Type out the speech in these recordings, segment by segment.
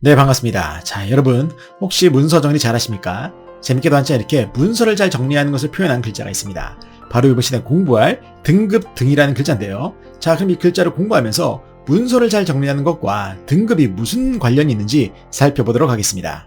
네, 반갑습니다. 자, 여러분 혹시 문서 정리 잘 하십니까? 재밌게도 한자 이렇게 문서를 잘 정리하는 것을 표현한 글자가 있습니다. 바로 이번 시간에 공부할 등급 등이라는 글자인데요. 자, 그럼 이 글자를 공부하면서 문서를 잘 정리하는 것과 등급이 무슨 관련이 있는지 살펴보도록 하겠습니다.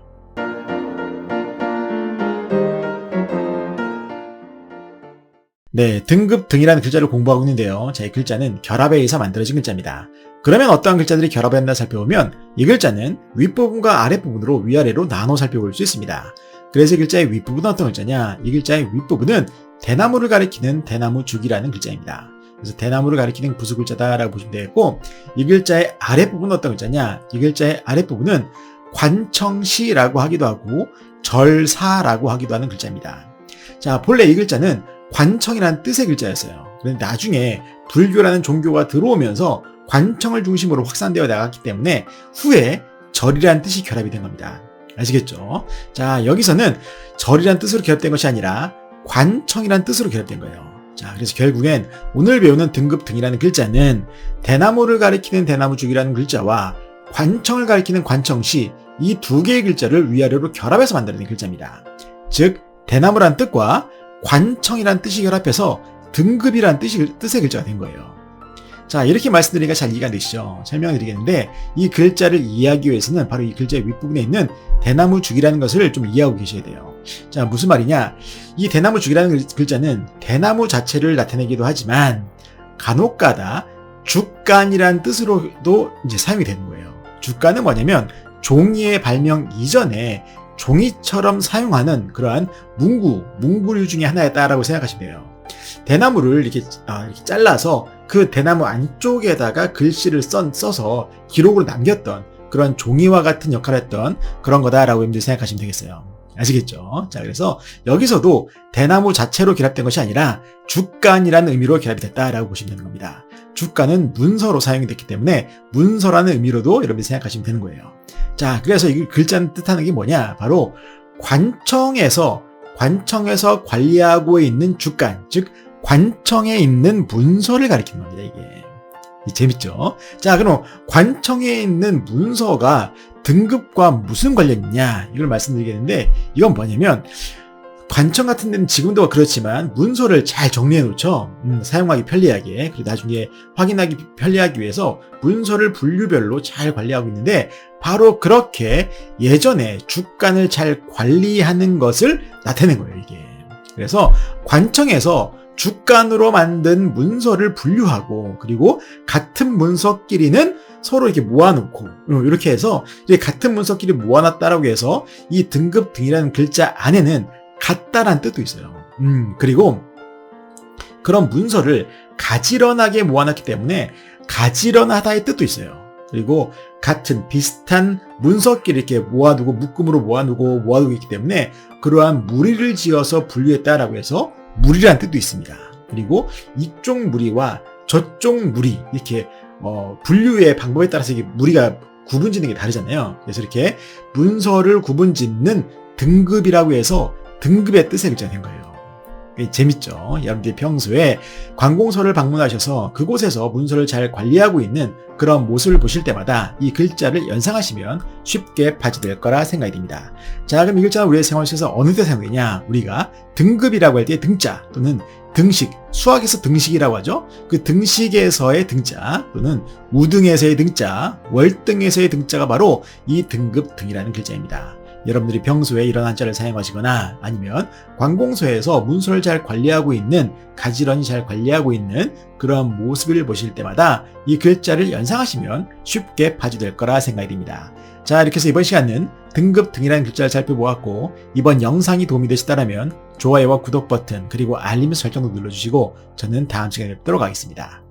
네, 등급 등이라는 글자를 공부하고 있는데요. 자, 이 글자는 결합에 의해서 만들어진 글자입니다. 그러면 어떠한 글자들이 결합했나 살펴보면 이 글자는 윗부분과 아랫부분으로 위아래로 나눠 살펴볼 수 있습니다. 그래서 이 글자의 윗부분은 어떤 글자냐? 이 글자의 윗부분은 대나무를 가리키는 대나무죽이라는 글자입니다. 그래서 대나무를 가리키는 부수 글자다라고 보시면 되겠고, 이 글자의 아랫부분은 어떤 글자냐? 이 글자의 아랫부분은 관청시라고 하기도 하고 절사라고 하기도 하는 글자입니다. 자, 본래 이 글자는 관청이라는 뜻의 글자였어요. 그런데 나중에 불교라는 종교가 들어오면서 관청을 중심으로 확산되어 나갔기 때문에 후에 절이라는 뜻이 결합이 된 겁니다. 아시겠죠? 자, 여기서는 절이라는 뜻으로 결합된 것이 아니라 관청이라는 뜻으로 결합된 거예요. 자, 그래서 결국엔 오늘 배우는 등급 등이라는 글자는 대나무를 가리키는 대나무죽이라는 글자와 관청을 가리키는 관청시, 이 두 개의 글자를 위아래로 결합해서 만들어낸 글자입니다. 즉, 대나무라는 뜻과 관청이라는 뜻이 결합해서 등급이라는 뜻의 글자가 된 거예요. 자, 이렇게 말씀드리니까 잘 이해가 되시죠? 설명을 드리겠는데, 이 글자를 이해하기 위해서는 바로 이 글자의 윗부분에 있는 대나무죽이라는 것을 좀 이해하고 계셔야 돼요. 자, 무슨 말이냐? 이 대나무죽이라는 글자는 대나무 자체를 나타내기도 하지만 간혹가다 죽간이라는 뜻으로도 이제 사용이 되는 거예요. 죽간은 뭐냐면 종이의 발명 이전에 종이처럼 사용하는 그러한 문구류 중에 하나였다라고 생각하시면 돼요. 대나무를 이렇게 잘라서 그 대나무 안쪽에다가 글씨를 써서 기록으로 남겼던 그런 종이와 같은 역할을 했던 그런 거다라고 여러분들 생각하시면 되겠어요. 아시겠죠? 자, 그래서 여기서도 대나무 자체로 결합된 것이 아니라 죽간이라는 의미로 결합이 됐다라고 보시면 되는 겁니다. 죽간은 문서로 사용이 됐기 때문에 문서라는 의미로도 여러분들이 생각하시면 되는 거예요. 자, 그래서 이 글자는 뜻하는 게 뭐냐? 바로 관청에서 관리하고 있는 죽간, 즉 관청에 있는 문서를 가리키는 겁니다. 이게 재밌죠? 자, 그럼 관청에 있는 문서가 등급과 무슨 관련이 있냐? 이걸 말씀드리겠는데, 이건 뭐냐면 관청 같은 데는 지금도 그렇지만 문서를 잘 정리해 놓죠. 사용하기 편리하게, 그리고 나중에 확인하기 편리하기 위해서 문서를 분류별로 잘 관리하고 있는데, 바로 그렇게 예전에 죽간을 잘 관리하는 것을 나타낸 거예요, 이게. 그래서 관청에서 죽간으로 만든 문서를 분류하고, 그리고 같은 문서끼리는 서로 이렇게 모아놓고, 이렇게 해서 같은 문서끼리 모아놨다라고 해서 이 등급 등이라는 글자 안에는 같다라는 뜻도 있어요. 그리고 그런 문서를 가지런하게 모아놨기 때문에 가지런하다의 뜻도 있어요. 그리고 같은 비슷한 문서끼리 이렇게 모아두고 묶음으로 모아두고 있기 때문에 그러한 무리를 지어서 분류했다라고 해서 무리라는 뜻도 있습니다. 그리고 이쪽 무리와 저쪽 무리, 이렇게 분류의 방법에 따라서 이게 무리가 구분짓는 게 다르잖아요. 그래서 이렇게 문서를 구분짓는 등급이라고 해서 등급의 뜻의 글자가 된 거예요. 재밌죠? 여러분들이 평소에 관공서를 방문하셔서 그곳에서 문서를 잘 관리하고 있는 그런 모습을 보실 때마다 이 글자를 연상하시면 쉽게 파지될 거라 생각이 듭니다. 자, 그럼 이 글자는 우리의 생활 속에서 어느 때 사용되냐? 우리가 등급이라고 할 때 등자 또는 등식, 수학에서 등식이라고 하죠. 그 등식에서의 등자 또는 우등에서의 등자, 월등에서의 등자가 바로 이 등급 등이라는 글자입니다. 여러분들이 평소에 이런 한자를 사용하시거나 아니면 관공서에서 문서를 잘 관리하고 있는, 가지런히 잘 관리하고 있는 그런 모습을 보실 때마다 이 글자를 연상하시면 쉽게 파주될 거라 생각이 듭니다. 자, 이렇게 해서 이번 시간은 등급 등이라는 글자를 살펴보았고, 이번 영상이 도움이 되셨다면 좋아요와 구독 버튼 그리고 알림 설정도 눌러주시고 저는 다음 시간에 뵙도록 하겠습니다.